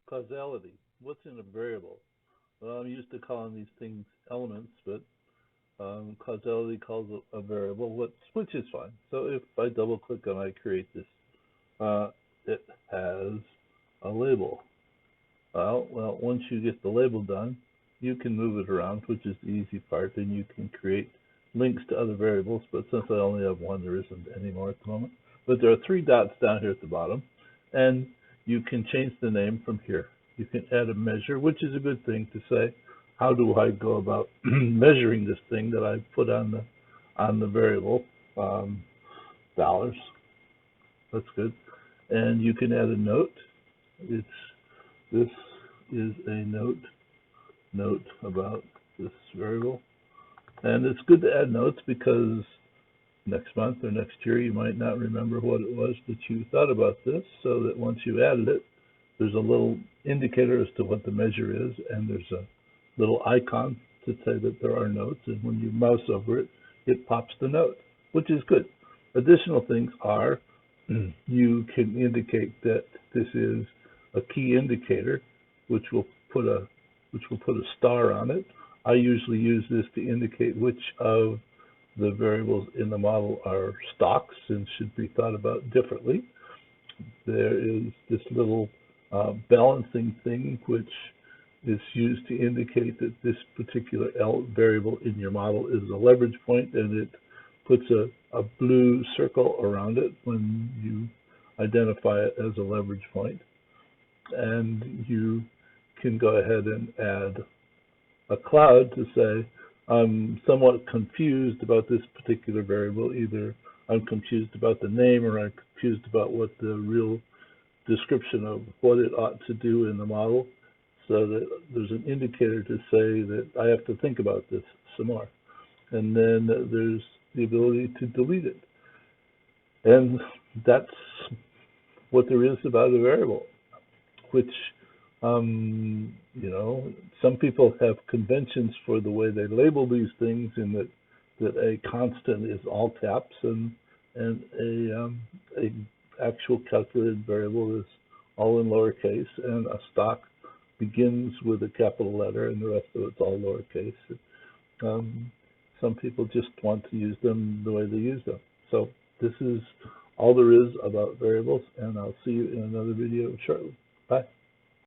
Causality. What's in a variable? Well, I'm used to calling these things elements, but causality calls a variable, which is fine. So if I double click and I create this, it has a label. Well, once you get the label done, you can move it around, which is the easy part, and you can create links to other variables, but since I only have one, there isn't any more at the moment. But there are three dots down here at the bottom, and you can change the name from here. You can add a measure, which is a good thing to say, how do I go about measuring this thing that I put on the variable, dollars. That's good. And you can add a note. This is a note about this variable. And it's good to add notes because next month or next year you might not remember what it was that you thought about this, so that once you added it, there's a little indicator as to what the measure is, and there's a little icon to say that there are notes, and when you mouse over it, it pops the note, which is good. Additional things are you can indicate that this is a key indicator, which will put a star on it. I usually use this to indicate which of the variables in the model are stocks and should be thought about differently. There is this little balancing thing which is used to indicate that this particular variable in your model is a leverage point, and it puts a blue circle around it when you identify it as a leverage point. And you can go ahead and add a cloud to say, I'm somewhat confused about this particular variable. Either I'm confused about the name, or I'm confused about what the real description of what it ought to do in the model, so that there's an indicator to say that I have to think about this some more. And then there's the ability to delete it. And that's what there is about a variable, which, you know, some people have conventions for the way they label these things, in that a constant is all caps, and a actual calculated variable is all in lowercase, and a stock begins with a capital letter, and the rest of it's all lowercase. Some people just want to use them the way they use them. So this is all there is about variables, and I'll see you in another video shortly. Bye.